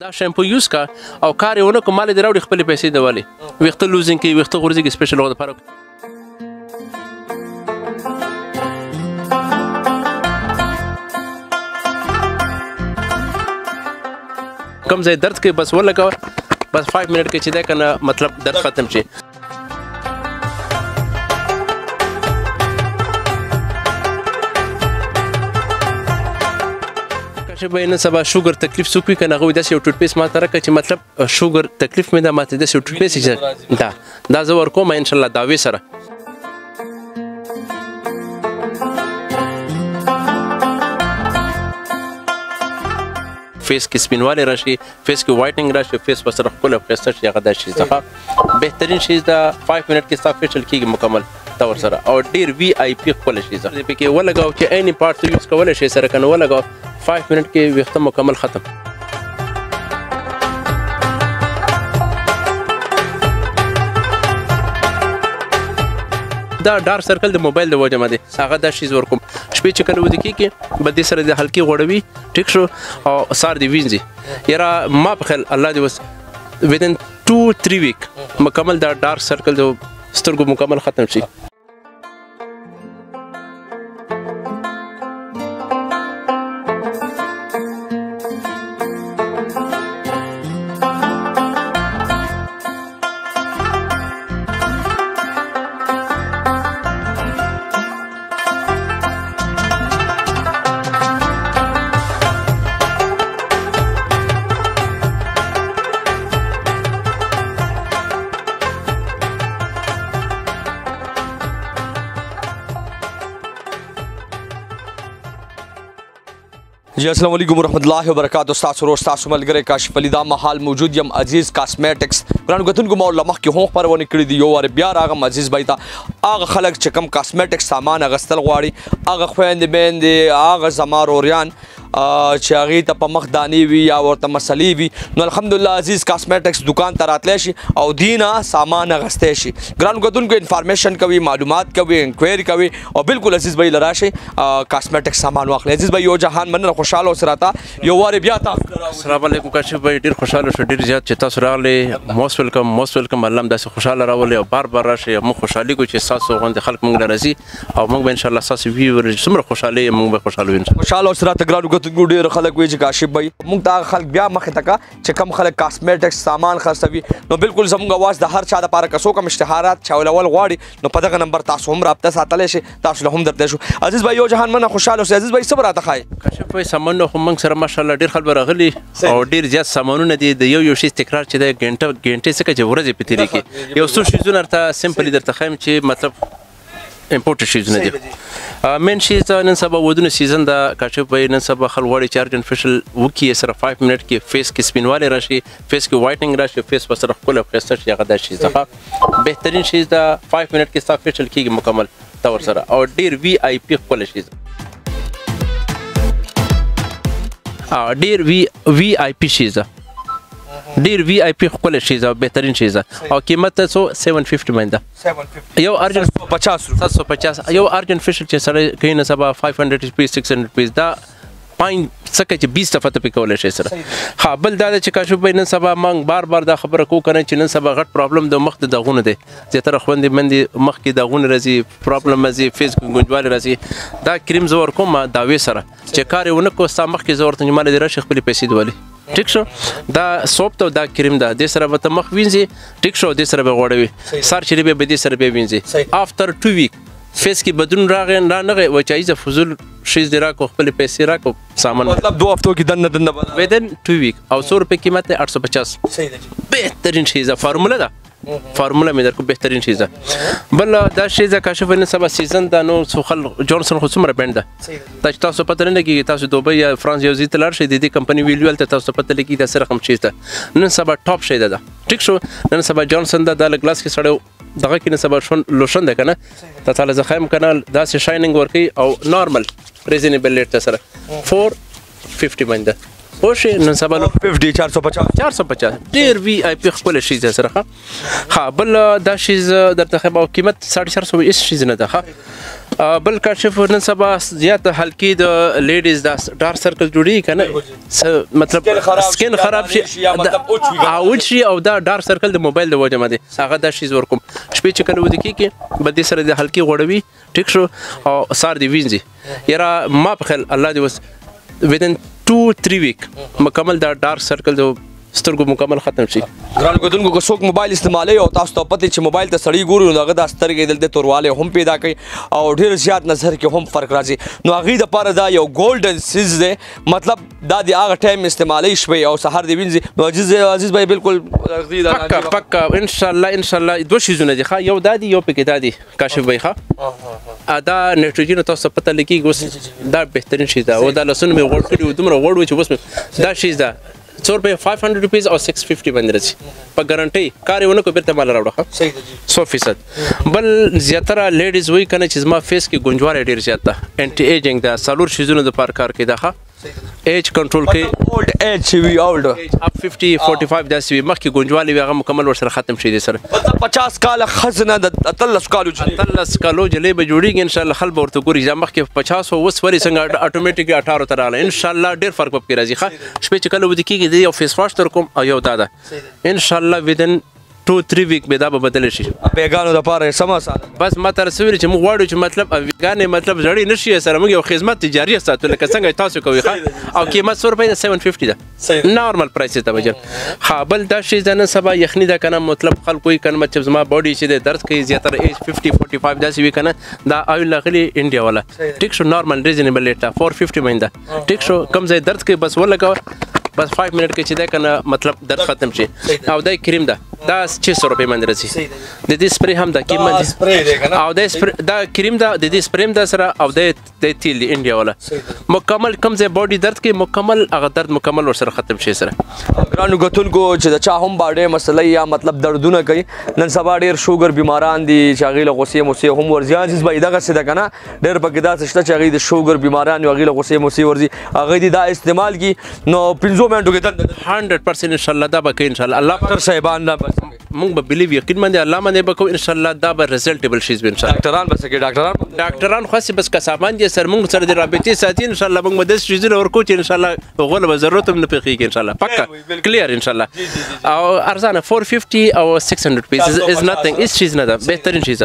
دا شیمپو یوز کا او کار یې ونه کړو مال دې راوړي خپلې پیسې دیوالې ویښته لوزینګ کوي ویښته غورځېږي سپیشل هغه دپاره کم ځای درد کوي بس ولګوه بس 5 منټ کې چې دی که نه مطلب درد ختم شي به نن سبا شوګر تکلیف څوک وي که نه هغه وایي داسې یو ټوټپیس ما ته راکړه چې مطلب شوګر تکلیف مې ده ما ته داسې یو ټوټپیس دا زه ورکوم انشاءالله دعوې سره فیس کې سپینوالی راشي فیس کې وایټنګ راشي فیس به سره ښکلی او ښایسته شي هغه دا شي څخه بهترین شي دا 5 منټ کې ستا فیشل کېږي مکمل تا ورسره او ډېر وي آی پي ښکلی شي زه پکې ولګوو چې اینی پارټ ته یوز کولی شي سره که نه ولګوو 5 منټ کې ویښته مکمل ختم دا ډارک سرکل د موبایل د وجه باندې هغه دا شیز ورکوم شپې چې کله ویده کېږي به دې سره د هلکې غوړوي ټیک شو او سهار دې وینځي یاره ما په خیال الله دې وس ودن 2-3 ویک مکمل دا ډارک سرکل د سترګو مکمل ختم شي जी अस्सलाम वालेकुम रहमतुल्लाहि व बरकातहू तاسو ورو تاسو ملګری کاشف علي دا محل موجود یم عزیز کاسمیټکس ګران غتونکو مو لمخ کې هو خبرونه کړې دی یو ور بیا راغم عزیز بای تا اغه خلک چې کم کاسمیټکس سامان غستل غواړي اغه خويند بیندې اغه زمار اوریان چې هغه ته په مخ دانی وي یا ورته مسلې وي نو الحمدلله عزیز کاسمیټکس دکان ته راتلی شي او دینه سامان غستې شي ګران غتونکو انفارمیشن کوي معلومات کوي انکوایری کوي او بالکل عزیز بای لراشي کاسمیټکس سامان واخلي عزیز بای یو جهان من خوشاله اوسه تا یو واره بیا تاسو السلام علیکم کاشف بای ډیر خوشاله شو ډیر زیات چې تاسو راغلي موست ویلکم الله داسې خوشاله راولي او بار راشي موږ خوشحالي کوو چې تاسو غوندې خلک موږ لرازي او موږ به ان شاء الله تاسو ویور څومره خوشاله موږ به خوشاله وي خوشاله اوسه تا ګران غتونکو ډیر خلک وایي چې کاشف بای موږ دا خلک بیا مخه تکا چې کم خلک کاسمیټکس سامان خرڅوي نو بالکل زموږ आवाज د هر چا لپاره کسو کم اشتهارات چاولول غواړي نو په دغه نمبر تاسو هم رابطه ساتلی شي تاسو له هم درته شو عزیز بای یو جهان من خوشاله اوسه عزیز بای صبر راته خای کاشف بای سامان خو موږ سره ماشاءالله ډیر خلک راغلي او ډیر زیات سامانونه دي د یو شی تکرار چې د غنټه څخه چې ورځې په تیری کې یو څو شیزونه ته سمپلی درته خایم چې مطلب امپورټ شیزونه دي مین شیز نن سبا ودونه سیزن دا کاشف بای نن سبا خلواړي چارج انفیشل وکي سره 5 منټ کې فیس کې سپینوالی راشي فیس کې وایټنګ راشي فیس په سره خپل خسته شي هغه د شیز ده بهترین شیز دا 5 منټ کې ستا فیشل کېږي مکمل تا ورسره او ډیر وی آی پی خپل شیز ډیر وی آی پی شیز ډیر وی آی پی خپل شیز او بهترین شیز او قیمت ته 750 باندې یو ارجن 750 یو ارجن فیشل چې سره کینه سبا 500 روپیس 600 روپیس دا پاین څخه چې 20 دفعه ته پکول شي سره ها بل دا چې کاشف بای نن سبا مونږ بار دا خبره کو کنه چې نن سبا غټ پرابلم د مخ د دغونه دی زیاتره خوندې مندي مخ کې دغونه راځي پرابلم راځي فیس ګونجوال راځي دا کریم زور کوم داوی سره چې کار ونه کو ستا مخ کې زور ته مال دی راشي خپل پیسې دوالي ټیک شو دا سوپ ته دا کریم دا د سره به مخ وینځي ټیک شو د سره به غوړوي سر چې به د سره به وینځي افټر 2 ویک فیس کې بدون راغی نه و چې ایزه فضول شیز دی راکو خپل پیسې راکو سامان مطلب 2 هفتو کې دنه ودن 2 ویک او 100 روپے قیمت 850 صحیح ده بهترین شیز فارمولا ده فارمولا مې درکو بهترین شیز بل دا شیز کاشف نه سبا سیزن دا نو سوخل جونسون خو څومره بند ده تاسو پته نه لګي تاسو دوبه یا فرانس یو زیت لار شي د دې کمپنی ویلیو ته تاسو پته لګي دا سره کوم شیز ده نن سبا ټاپ شی ده ټیک شو نن سبا جونسون دا د گلاس کې سړیو دغه کې نه سبا لوشن ده کنه ته تعالی زخم کنه دا شاینینګ ورکی او نارمل ریزنیبل ریټ سره 450 باندې او شي نن سبا 50 450 ډیر وی آی پی خپل شي سره ها بل دا شیز درته خبر قیمت 450 اس شیز نه ده بل کاشف نن سبا زیات هلکی د لیډیز دا ډارک سرکل جوړی کنه مطلب سکین خراب شي او شي او دا ډارک سرکل د موبایل د وجه باندې هغه دا شیز ورکوم شپې چې کله ودی کې بده سره د هلکی غوړوي ټیک شو او سار دی وینځي یرا ما په خل الله دی وس within 2-3 week مکمل دا ډارک سرکل د سترګو مکمل ختم شي ګران کوونکو کو څوک موبایل استعمالوي او تاسو ته پته چې موبایل ته سړی ګوري نو هغه د سترګې دلته تورواله هم پیدا کوي او ډیر زیات نظر کې هم فرق راځي نو هغه د پاره دا یو ګولډن سیز دی مطلب دا د هغه ټایم استعمالي شوي او سحر دی وینځي نو عزیز بھائی بالکل پکا ان شاء الله دوه شیزونه دي ښا یو دادی یو پکې دادی کاشف بھائی ښا دا نیټروجن تاسو پته لګي ګوس دا بهترین شی دا او دا لسون می غوړ کړی دومره غوړ و چې وس دا شیز دا 500 روپیز او 650 باندې راځي په ګارانټي کار ونه کو بیرته مال راوړه صحیح دی 100% بل زیاتره لیډیز وای کنه چې زما فیس کې ګونجوار ډیر زیات ده انټي ایجنګ دا سالور شیزونه د پار کار کې ده ایج کنټرول کې اولډ ایج وی اولډ اپ 50 45 داسې وي مخکې ګونجوالي هغه مکمل ور سره ختم شي دي سره مطلب 50 کال خزنه د 13 کالو جلې به جوړیږي ان شاء الله خل به ورته ګوري ځم مخکې 50 او وس وري څنګه اتوماتیک 18 تر رااله ان شاء الله ډیر فرق به راځي ښه شپې چې کله ودی کېږي د یو فیس واش تر کوم او یو دادا ان شاء الله within 2-3 ویک به دا به بدل شي پیغانو د پاره سم بس ما تر سویر چې موږ واړو چې مطلب افغانې مطلب زړی نشي سره موږ یو خدمت تجاری ساتو لکه څنګه تاسو کوي او قیمت 100 روپۍ 750 ده نارمل پرایس ته بجن ها بل دا شی ځنه سبا یخنی دا کنه مطلب خلکو یې کنه چې زما باډي چې درد کوي زیاتره ایج 50 45 داسې وی کنه دا آیل لغلی انډیا والا ټیک شو نارمل ریزنیبل ریټ 450 مینده ټیک شو کم ځای درد کوي بس ولګا بس 5 منټ کې چې دا کنه مطلب درد ختم شي او دا کریم ده دا 600 روپۍ باندې راځي د دې سپری هم د قیمت او دا کریم ده د دې سپریم ده سره او د تیل دی انډیا والا مکمل کم ځای باډي درد کې مکمل هغه درد مکمل ور سره ختم شي سره ګرانو غتونکو چې دا چا هم باډي مسله یا مطلب دردونه کوي نن سبا ډیر شوګر بیماران دي چې هغه له غوسې موسې هم ورځي عزیز بھائی دغه څه ده کنه ډیر پکې دا څه چې هغه د شوګر بیماران او هغه له غوسې موسې ورځي هغه دي دا استعمال کی نو 15 منټو کې 100% ان شاء الله دا به ان شاء الله الله ډاکټر صاحبان مونږ به بلیو یقین باندې الله باندې به کو ان شاء الله دا به رزلټیبل شي ان شاء الله ډاکټران بس کې ډاکټران خاص بس کسابان دي سر مونږ سره د رابطې ساتي ان شاء الله مونږ د شیزونه ورکو چې ان شاء الله غول به ضرورت هم نه پېږي ان شاء الله پکا کلیر ان شاء الله او ارزانه 450 او 600 پیسز از نثینګ اس چیز نه ده بهترین چیز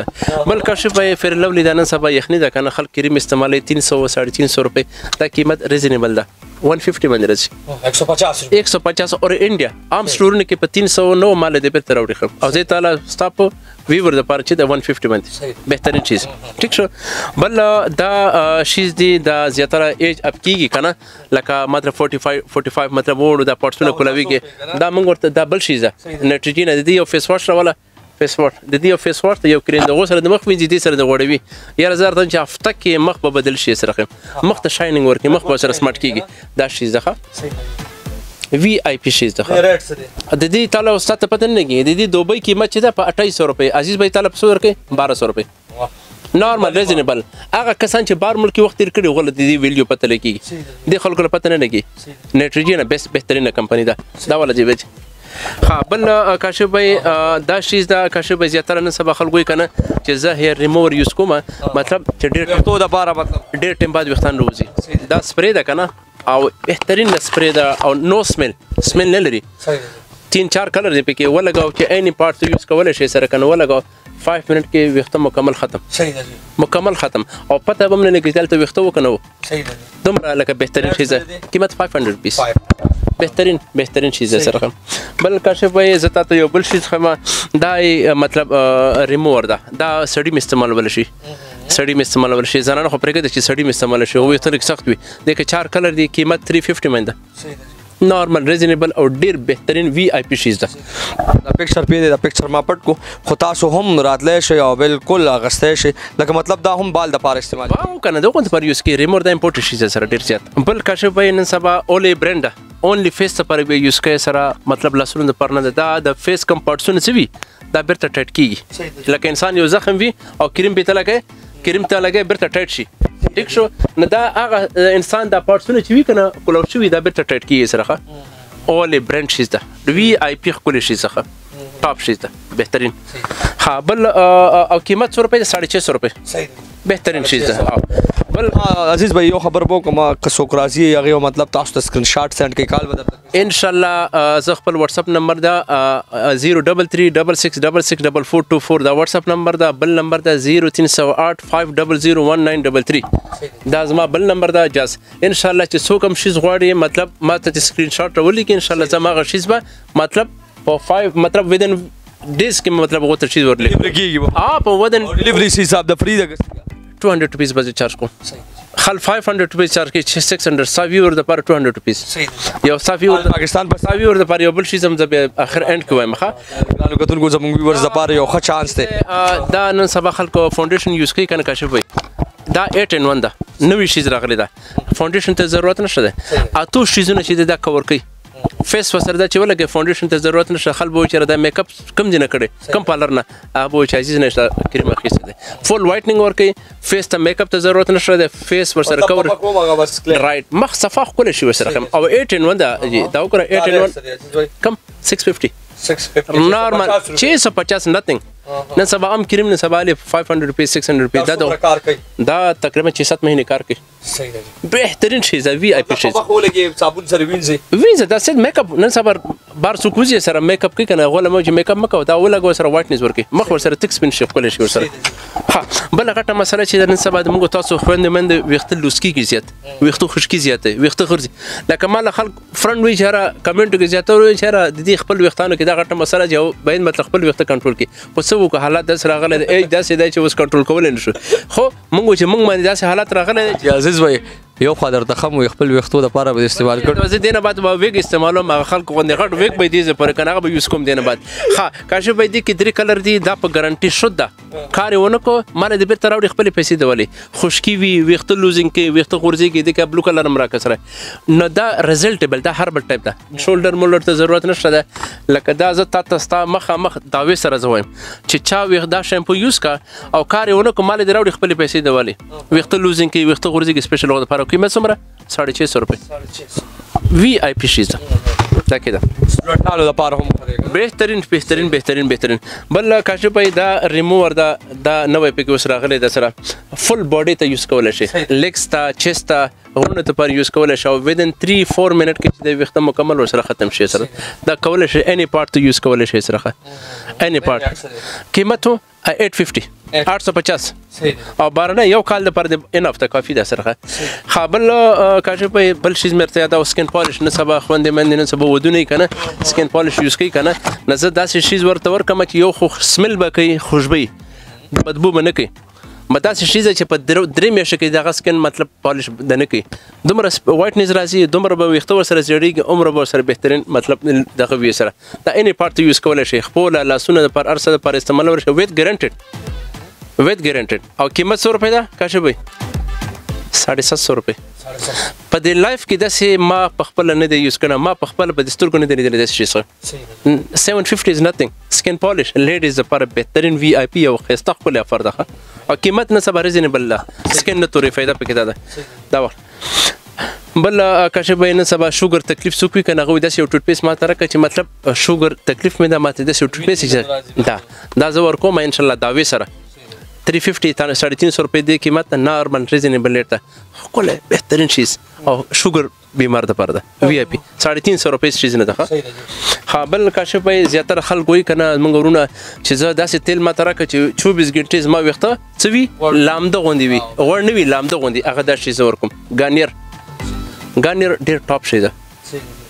بل کاشف به فر لولی دا نن سبا یخنی دا کنه خلک کریم استعمالي 300 350 روپے دا قیمت ریزنیبل ده 150 باندې راځي 150 اور انډیا عام سټورونه کې په 300 نو مال دې په تر وړي خو او زه تعالی ستاپ ویور د پاره چې د 150 باندې بهترین چیز ټیک شو بل دا شیز دی دا زیاتره ایج اپ کیږي کنه لکه مطلب 45 مطلب وړو دا پټسونه کولويږي دا موږ ورته دا بل شیز نیټروجن د دې یو فیس واش راواله فیس واش د دې یو فیس واش ته یو کریم د غوسره د مخ وینځي دي سره د غوړوي یا زار ته چې هفته کې مخ به بدل شي سره مخ ته شاینینګ ورکي مخ به سره سمارټ کیږي دا شیز ده وی آی پی شیز ده د دې تعالی استاد ته پته نه کیږي د دې دوبۍ قیمت چې ده په 2800 روپۍ عزیز بھائی تعالی په سور کې 1200 روپۍ نارمل ریزنیبل هغه کسان چې بار ملکی وخت تیر کړي غل د دې ویلیو پته لګي د خلکو لپاره پته نه لګي نیټروجن بهترینه کمپنی ده دا ولا دی ها بل کاشف بھائی دا شیز دا کاشف بھائی زیاتره نن سبا خلکو کنه چې زه هیر ریموور یوز کوم مطلب چې ډیر تو د پاره مطلب ډیر ټیم بعد وختان روزي دا سپری ده کنه او بهترین سپری ده او نو سمیل نه لري 3-4 کلر دی پکې ولګاو چې اني پارت یوز کولای شي سره کنه ولګاو 5 منټ کې وخت مکمل ختم صحیح ده مکمل ختم او پته به من نه کېدل ته وخت وکنه صحیح ده دومره لکه بهترین شیز قیمت 500 روپیس بهترین چیز سره بل کاشف وای زتا ته یو بل شیز خما دا مطلب ریموور ده دا سړی استعمالول شي زنانه خو پرګه چې سړی استعمال شي او یو تل سخت وي د کې 4 کلر دی قیمت 350 منده نارمل ریزنیبل او ډیر بهترین وی آی پی شیز ده دا پکچر پیډه دا پکچر ما پټ کو خو تاسو هم راتلې شي او بالکل اغستې شي لکه مطلب دا هم بال د پاره استعمال واو کنه دا کوم پر یوز کې ریمور د امپورټ شیز سره ډیر زیات بل کاشف وای نن سبا اولې برند اونلی فیس ته پر یوز کوي سره مطلب لاسونو د پرنه دا د فیس کم پارټسونه سوي دا بیرته ټټ کیږي لکه انسان یو زخم وي او کریم به ته لګي برته ټټ شي ټیک شو نو دا هغه انسان دا پارټسونه چې وي کنه کولو شوي دا بیرته ټایټ کیږي سره اول برانډ شیز ده وی آی پی خپل شي څخه ټاپ شیز ده بهترین ها بل او قیمت 100 روپے 650 روپے صحیح بهترین شیز ده بل عزیز بھائی یو خبر بو کوم کڅوک راځي هغه مطلب تاسو ته سکرین شاٹ سند کوي کال بدل ان شاء الله زه خپل واتس اپ نمبر دا 03366664424 دا واتس اپ نمبر دا بل نمبر دا 0308500193 دا زما بل نمبر دا جاز ان شاء الله چې څوک هم شیز غواړي مطلب ما ته سکرین شاٹ راولي کې ان شاء الله زما غ شیز به مطلب په 5 مطلب ودن ډیز کې مطلب غوته شیز ورلې په ودن ډیلیوری سی حساب د فری د 200 روپیز به چارج کوم خل 500 روپیز چارج کې 600 ساویور د پر 200 روپیز یو ساویور پاکستان په ساویور د پر یو بل شي زم د اخر اند کوم ښه نو کتون کو زموږ ویورز د پر یو ښه چانس ته دا نن سبا خلکو فاونډیشن یوز کوي کنه کاشف وي دا 8 in 1 دا نوې شي راغلی دا فاونډیشن ته ضرورت نشته ده اته شیزونه چې دا کور کوي فیس وسره دا چې ولګي فاونډیشن ته ضرورت نشته خل به چې دا میک اپ کم دي نه کړي کم پالر نه ابو چایز نشته کریم اخیسته ده فول وایټنینګ ورکي فیس ته میک اپ ته ضرورت نشته ده فیس ورسره کور رائټ مخ صفاح کول شي ورسره او 8 in 1 دا وکړه 8 in 1 کم 650 نورمال 650 nothing نن سبا هم کریم نه سبا له 500 روپیز 600 روپیز دا تقریبا 6-7 مهینه کار کوي صحیح دی بهترین شی دا وی آی پی شی خو لګي صابون سره وینځي دا سید میک اپ نن سبا بار سو کوزي سره میک اپ کوي کنه غوله موجه میک اپ مکو دا ولګو سره وایټنس ورکی مخ ور سره تک سپین شي خپل شي ور سره ها بل غټه مسله چې نن سبا د موږ تاسو خويند مند وخت لوسکی کی زیات وخت خشکی زیات وخت خرزي لکه مال خلک فرند وی چاره کمنټ کې زیات وی چاره د دې خپل وختانو کې دا غټه مسله جو باید مطلب خپل وخت کنټرول کی په څو کو حالات داس راغله ای داسې دای چې اوس کنټرول کول نه شو خو موږ چې موږ باندې داسې حالات راغله عزیز بھائی یو خاطر ته خمو خپل وختو د پاره به استعمال کړ زه دینه بعد به ویګ استعمالوم خلکو غوندې غټ ویګ به دې پر کنه به یوز کوم دینه بعد ها کاشه به دې کې درې کلر دي دا په ګارانټي شو ده کار ونه کو مال دې بیرته راوړي خپل پیسې دیولې خشکی وی وخت لوزینګ کې وخت غورځي کې د بلو کلر مرا کسره نو دا ریزلټبل دا هربل ټایپ ده شولډر مولر ته ضرورت نشته ده لکه دا زه تاسو مخ داوي سره زویم چې چا وخت دا شیمپو یوز کا او کار ونه کو مال دې راوړي خپل پیسې دیولې وخت لوزینګ کې وخت غورځي کې سپیشل وغه لپاره قیمت څومره 650 روپے وی آی پی شیز دا کېده سټوډنټانو لپاره هم بهترین بل کاشه په دا ریموور دا نوې پکې اوس راغلی د سره فل باډي ته یوز کولای شي لیګز ته چیست ته غوړنه ته پر یوز کولای شي ودن 3-4 منټ کې د وخت مکمل ور سره ختم شي سره دا کولای شي اني پارت ته یوز کولای شي سره اني پارت قیمت 850 او بارنه یو کال د پر د انف ته کافی ده سره خابل کاشه په بل شیز مرته دا سکین پالیش نه سبا خوند من نه سبا ودونه کنه سکین پالیش یوز کوي کنه نه زه داسې شیز ورته ورکم چې یو خو سمل بکې خوشبي بدبو نه کوي مداسې شیز چې په درې میاشتې کې دغه سکین مطلب پالیش د نه کوي دومره وایټنس راځي دومره به وخت ور سره جوړیږي عمر به سره بهترین مطلب دغه وی سره دا اني پارت یوز کولای شي خپل لاسونه پر ارسه پر استعمال ورشه ویت ګارانټیډ او قیمت 100 روپے دا کاشه وي 750 روپے په دې لایف کې داسې ما په خپل نه دی یوز کړم ما په خپل په دستور نه دی لیدل داسې شي 750 is nothing skin polish ladies لپاره بهترین وی آی پی او خسته خپل افر ده او قیمت نه صبر ریزنبل ده سکن نه تورې فائدہ پکې ده وخت بل کاشه به نه سبا شوګر تکلیف سوکوي کنه غوي داسې یو ټوټ پیس ما تر چې مطلب شوګر تکلیف مې ده ماته داسې ټوټ پیس دا زه ورکوم ان شاء الله دا وی سره 350 350 روپے دی قیمت نارمل ریزنبل ریٹ ده خپل بهترین شیز او شوګر بیمار ده پر ده وی آی پی 350 روپے شیز نه ده ها بل کاشه په زیاتره خلک وای کنه موږ ورونه چې زه داسې تیل ما تر چې 24 غنټې ما وخته څوي لامده غوندي وي ور نه وی لامده غوندي هغه د شیز ورکوم ګانیر ډیر ټاپ شی ده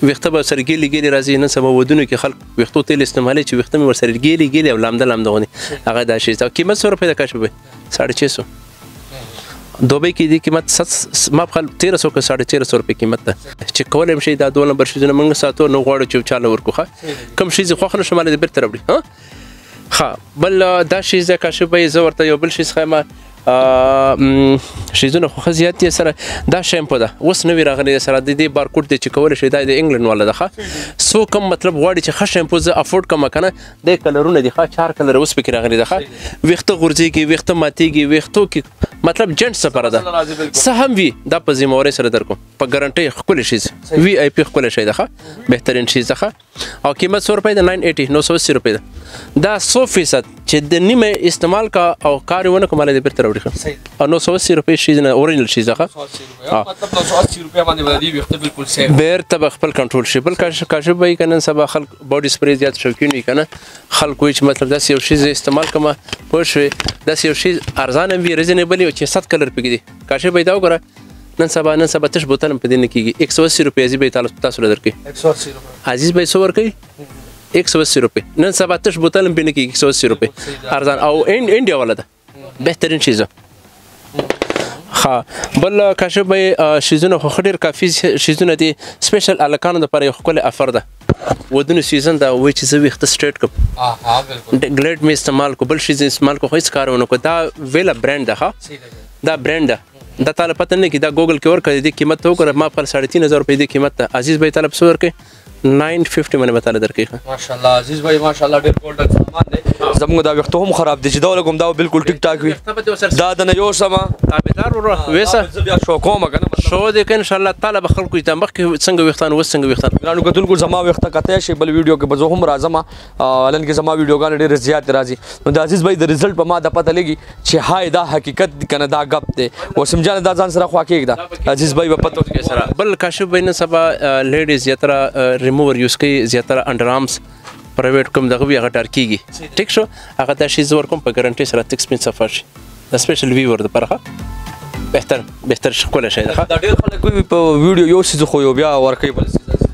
وخته به سره ګیلی راځي نن سبا ودونه کې خلک وختو تیل استعمالي چې وخته مې ور سره ګیلی او لامده غوندي هغه د شیز قیمت 100 روپے د کاشه په 650 دوبه کې دی قیمت ما خپل 1300 کې 1350 روپے قیمت ده چې کولم شي دا 2 نمبر شیزونه موږ ساتو نو غواړو چې چاله ورکوخه کم شیز خو خنه شماله د بیرته راوړي ها بل دا شیز د کاشه په زه ورته یو بل شیز خیمه شیزونه خو زیات دي سره دا شیمپو ده اوس نوی راغلی سره د دې بارکوډ دی چې کول شي دا د انګلند والا ده سو کم مطلب غواړي چې ښه شیمپو زه افورد کم کنه د کلرونه دي ښه 4 کلر اوس پکې راغلی ده وخت غورځي کې وخت ماتيږي وختو کې مطلب جنټ سفر ده څه هم وي دا په ذمہوارۍ سره درکوم په ګارنټۍ ښکلی شیز وی آی پی ښکلی شی ده ښه بهترین شیز ده ښه او قیمت 100 روپۍ ده 980 روپۍ ده دا 100% چې د نیمه استعمال کا او کار ونه کوم مال دې بیرته راوړي ښه او 980 روپۍ شیز نه اورجنل شیز ده ښه مطلب 980 روپۍ باندې ولدي وخت بالکل سیف بیرته به خپل کنټرول شي بل کاشف به کنه سبا خلک باډي سپری زیات شوقین وي کنه خلک وایي چې مطلب داسې یو شی استعمال کوم پوه شوې داسې یو شی ارزانه وي ریزنیبل وي چې 7 کلر پکې دي کاشف به دا وګوره نن سبا تش بوتل هم په دې نه کېږي 180 روپۍ عزیز به تاسو له درکې 180 روپۍ عزیز به څو ورکوي 180 روپۍ نن سبا تش بوتل هم په نه کېږي 180 روپۍ ارزان او انډیا والا ده بهترین شیز ها بل کاشف به شیزونه خو ډېر کافي شیزونه دي سپیشل الکانو لپاره یو ښکلی افر ده ودونو سیزن دا وایي چې زه ویښته سټریټ کړم ګلیډ مې استعمال کو بل شیز استعمال کو خو هېڅ کار ونه کړو دا ویله برانډ ده ښه دا برانډ ده دا تعالی پته نه کې دا ګوګل کې ورکړه دې قیمت ته وګوره ما خپل 3500 روپۍ دې قیمت ته عزیز بھائی طلب څو ورکړي 950 باندې بتاله درکې ماشاءالله عزیز بھائی ماشاءالله ډېر ګولډن سامان دی زموږ دا وخت هم خراب دي چې دا لګوم دا بالکل ټیک ټاک وي دا د نه یو سما تابعدار وره وېسه بیا شو کوم کنه شو دې که ان شاء الله تعالی به خلکو ته مخکې څنګه وختان وس څنګه وختان ګرانو کتونکو زما وخت کته شي بل ویډیو کې بزو هم راځم لن کې زما ویډیوګان ډېر زیات راځي نو د عزیز بھائی د رزلټ په ما د پته لګي چې هاي دا حقیقت کنه دا غپ دی و سمجھانه دا ځان سره خوا کېږي عزیز بھائی په پته کې سره بل کاشف بین سبا لیډیز یترا ریموور یوز کوي زیاتره انډر آرمز پرایویټ کوم دغه وی هغه ټار کیږي ټیک شو هغه د شی زور کوم په ګارانټي سره تک سپین صفر شي د سپیشل ویور د پرخه بهتر شکل شي دا ډېر خلک وی په ویډیو یو سیز خو یو بیا ورکوي بل سیز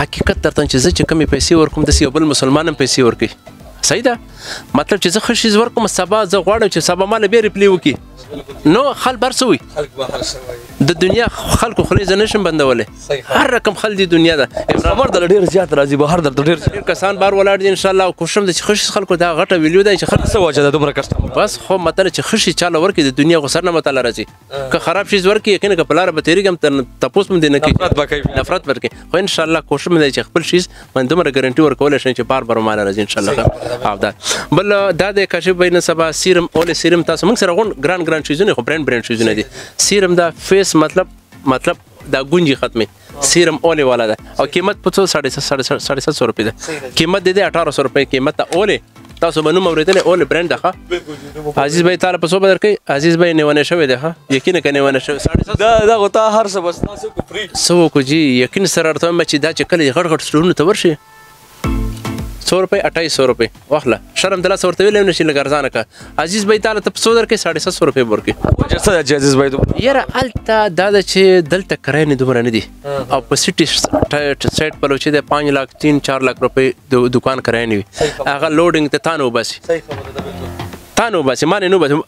حقیقت ترته چې زه چې کمی پیسې ورکوم د یو بل مسلمان هم پیسې ورکوي صحیح ده مطلب چې زه خشي زور کوم سبا زه غواړم چې سبا مال به ریپلی وکي نو خل برسوي د دنیا خلکو خلیز نشم بندولې هر رقم خل دی دنیا ده امر د ډېر زیات راځي بهر د ډېر کسان بار ولاړ دي ان شاء الله کوشم د خشي خلکو دا غټه ویلیو دی چې خلک څه وجه ده دومره کسټمر بس خو مطلب چې خشي چاله ورکي د دنیا غسر نه مطلب راځي که خراب شي ورکي یقینا که پلار به تیریږم تاسو مم دي نه کی نفرت ورکي خو ان شاء الله کوشم دی چې خپل شي من دومره ګارانټي ورکول شي چې بار مال راځي ان شاء الله او دا بل دا د کاشف بین سبا سیرم اول سیرم تاسو موږ سره غون ګران شیزونه خو برانډ شیزونه دي سیرم دا فیس مطلب دا گونجی ختمه سیرم اوله والا ده او قیمت په 750 روپۍ ده قیمت د 1800 روپۍ قیمت ته اوله تاسو باندې موریدل اوله برانډ ده عزیز بھائی تعالی په سو بدر کوي عزیز بھائی نیونه شوی ده یقینا کنه ونه شوی 750 دا غوتا هر څه بس تاسو کو فری سو کو جی یقین سره ارته مچ دا چې کله غړ سټورونه ته ورشي 100 روپۍ 2800 روپۍ واخله شرم دلا ورته ویل نشي لګرزانه کا عزیز بھائی تعالی ته 100 درکې 750 روپۍ ورکې جسه عزیز بھائی یاره التا دا چې دلته کرای نه دومره نه دي او په سټي سایت په لوچې د 5 लाख 3-4 लाख روپۍ د دکان کرای نه وي هغه لوډینګ ته تانو باسي تانو باسي مانه نو باسي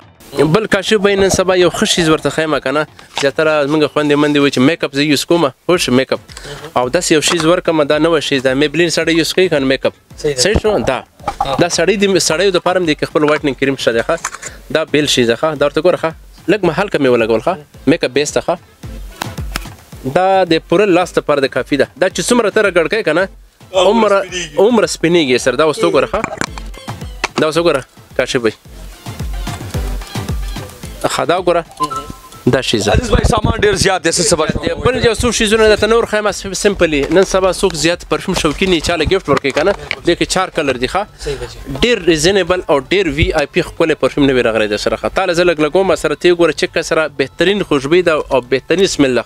بل کاشف بین سبا یو خشیز ورته خیمه کنه زیاتره موږ خوندې مندې وي چې میک اپ زه یوز کوم خوش میک اپ او داس یو شیز ورکم دا نو شیز دا میبلین سړی یوز کوي کنه میک اپ صحیح شو دا سړی د پرم دی خپل وایټنینګ کریم شته ښه دا بیل شیز ښه دا ورته ګوره ښه لږ محل کمې ولګول ښه میک اپ بیس ښه دا د پوره لاس ته پر د کافي ده دا چې څومره تر ګړکې کنه عمر سپینیږي سر دا وستو ګوره ښه دا وستو ګوره کاشف بھائی خدا ګوره دا شیزه عزیز بھائی سامان ډیر زیات دی څه خبر بل جو سو شیزونه د تنور خیمه سمپلی نن سبا سوق زیات پرفیوم شوکینی چاله گیفت ورکې کنه د کې 4 کلر دی ښه ډیر ریزنیبل او ډیر وی آی پی خپل پرفیوم نه راغلی د سره تعالی زلګ لګوم سره تی ګوره چې سره بهترین خوشبو ده او بهترین سمیل ده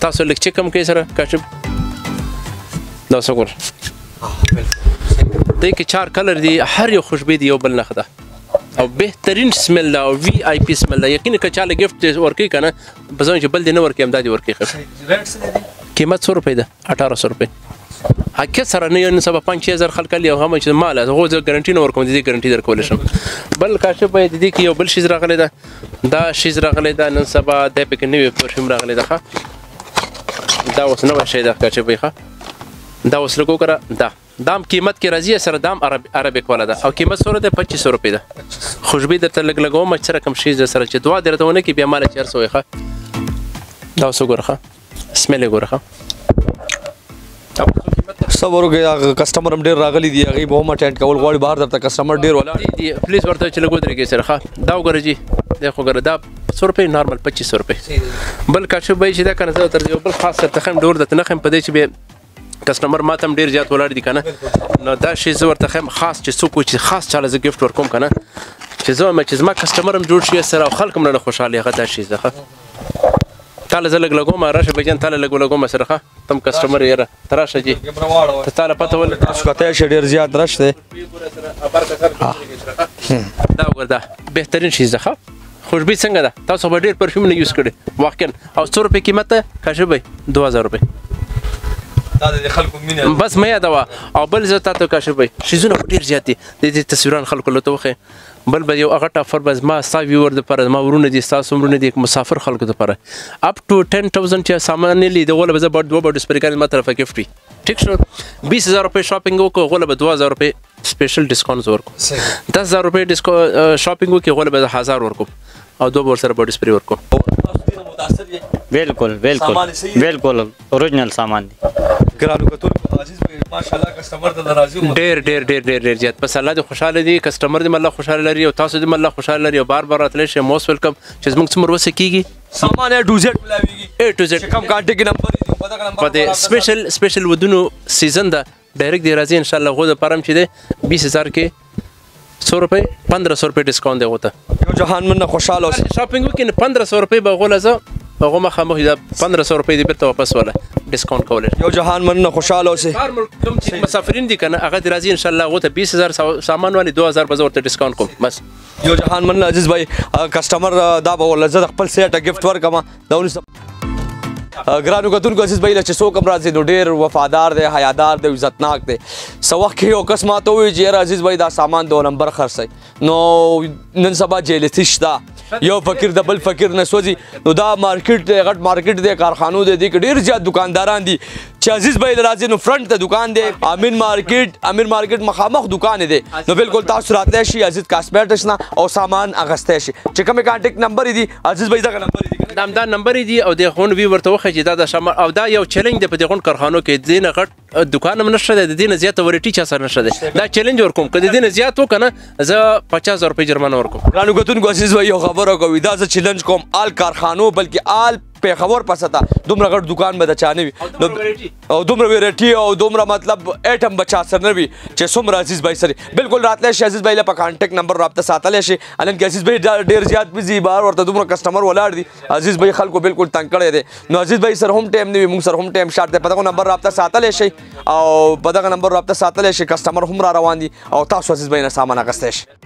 تاسو لک چې کم کې سره کاشف دا څنګه د کې 4 کلر دی هر یو خوشبو دی یو بل نه خده او بهترین سمیل ده او وی آی پی سمیل ده یقینا که چاله گیفت ورکی کنه بزن چې بل دی نه ورکی امدادي ورکی خو قیمت 100 روپۍ ده 1800 روپۍ حقیقت سره نه یو سبا 5000 خلک لري او هم چې مال هغه زه ګارانټي نه ورکوم دې ګارانټي درکول شم بل کاشف به دې کې یو بل شیز راغلی ده دا شیز راغلی ده نن سبا د پک نیو پرفیوم راغلی ده دا اوس نو شي ده کاشف به دا اوس لګو کړه دام قیمت کې راځي سره دام عربیک والا ده او قیمت سره ده 2500 روپۍ ده خوشبو درته لګ لګوم چې رقم شي سره چې دوا درته ونه کې بیا مال 400 ښه دا اوس ګورخه سمیل ګورخه صبر وکړه کسٹمر هم ډیر راغلي دي هغه به هم اټینډ کول غواړي بهر درته کسٹمر ډیر ولا دي پلیز ورته چې لګو درې کې سره ښه دا وګورئ جی دی خو ګره دا 100 روپۍ نارمل 2500 روپۍ بل کاشف به چې دا کنه زه تر یو بل خاص سره تخم ډور د تنخم په دې چې به کسٹمر ما تم ډیر زیات ولاړ دي کنه نو دا شی زه ورته خم خاص چې څوک چې خاص چاله زه ګفت ورکوم کنه چې زما کسٹمر هم جوړ شي سره او خلک هم نه خوشاله هغه دا شی زه تعالی زه لګ لګوم راشه بجن تعالی لګ لګوم سره تم کسٹمر یې تراشه جی ته تعالی پته ول تاسو کته شډیر زیات راشته دا وردا بهترین شی زه خوشبو څنګه ده تاسو به ډیر پرفیوم نه یوز کړي واقعا او 100 روپۍ قیمت کاشه به 2000 روپۍ دا د خلکو مینه بس مې دا او بل زه تاسو کاشه به شیزونه ډیر زیات دي د تصویران خلکو له توخه بل به یو هغه ټافر بس ما ستا ویور د پر ما ورونه دي تاسو ورونه دي مسافر خلکو د پر اپ ټو 10000 چې سامان لیدل ول به زه دوه بډ سپیکر ما طرفه گیفت ٹھیک شو 20000 روپۍ شاپینګ وکړو غول به 2000 روپۍ سپیشل ډیسکاونټ ورکو 10000 روپۍ شاپینګ وکړو غول به 1000 ورکو او دوه ور سره بډ سپری ورکو بالکل اوریجنل سامان دي ګرانو کتل عزیز بھائی ماشاءالله کسٹمر ته راضي ډیر زیات پس الله دې خوشاله دي کسٹمر دې الله خوشاله لري او تاسو دې الله خوشاله لري او بار راتلی شي موست ویلکم چې موږ څومره وسه کیږي سامان A to Z ملاويږي A to Z کم کانټیکټ نمبر دي په دا نمبر په دې سپیشل ودونو سیزن دا ډایرکټ دی راځي ان شاء الله غو د پرم چې دی 20000 کې 100 روپۍ 1500 روپۍ ډیسکاونټ دی غوته یو جهان من خوشاله اوسه شاپینګ وکړي 1500 روپۍ به غوله زه هغه مخه مخ دا 1500 روپۍ دی بیرته واپس ولا ډیسکاونټ کولای یو جهان من خوشاله اوسه هر ملک کوم چې مسافرین دي کنه هغه راځي ان شاء الله غوته 20000 سامان والی 2000 به ورته ډیسکاونټ کوم بس یو جهان من عزیز بھائی کسٹمر دا به ول زه خپل سیټ گیفت ورکما دا ګرانو کتونکو عزیز بھائی چې څوک هم راځي نو ډیر وفادار دی حیادار دی عزتناک دی سو وخت کې یو کس ماته وی چې عزیز بھائی دا سامان 2 نمبر خرڅي نو نن سبا جیلتی شتا یو فقیر د بل فقیر نه سوځي نو دا مارکیټ غټ مارکیټ دی کارخانو دی ډیر زیات دکانداران دي چې عزیز بھائی راځي نو فرنٹ ته دکان دی امیر مارکیټ مخامخ دکان دی نو بالکل تاسو راتلی شي عزیز کاسمیټکس نه او سامان اغسته شي چې کوم کانټیکټ نمبر دی عزیز بھائی دا نمبر دی دا نمبر دی او د غون وی ورته وخه چې دا د شمال او دا یو چیلنج دی په دغه کارخانو کې دینه غټ دکان هم نشته د دینه زیات ورټی چا سره نشته دا چیلنج ورکوم کله دینه زیات وکنه زه 50000 روپۍ جرمانه ورکوم رانو کتونکو عزیز بھائی یو خبره کوي دا زه چیلنج کوم آل کارخانو بلکې آل په خبر پستا دومره غټ دکان به د چانه وي او دومره ویرټي او دومره مطلب ایټم بچا سره نه وي چې څومره عزیز بھائی سره بالکل راتله شي عزیز بھائی له په کانټیکټ نمبر رابطه ساتل شي الان کې عزیز بھائی ډیر زیات بيزي بار ورته دومره کسٹمر ولاړ دي عزیز بھائی خلکو بالکل تنگ کړي دي نو عزیز بھائی سره هم ټایم نیوي موږ سره هم ټایم شارټ ده په دغه نمبر رابطه ساتل شي او په دغه نمبر رابطه ساتل شي کسٹمر هم را روان دي او تاسو عزیز بھائی نه سامان اغسته شي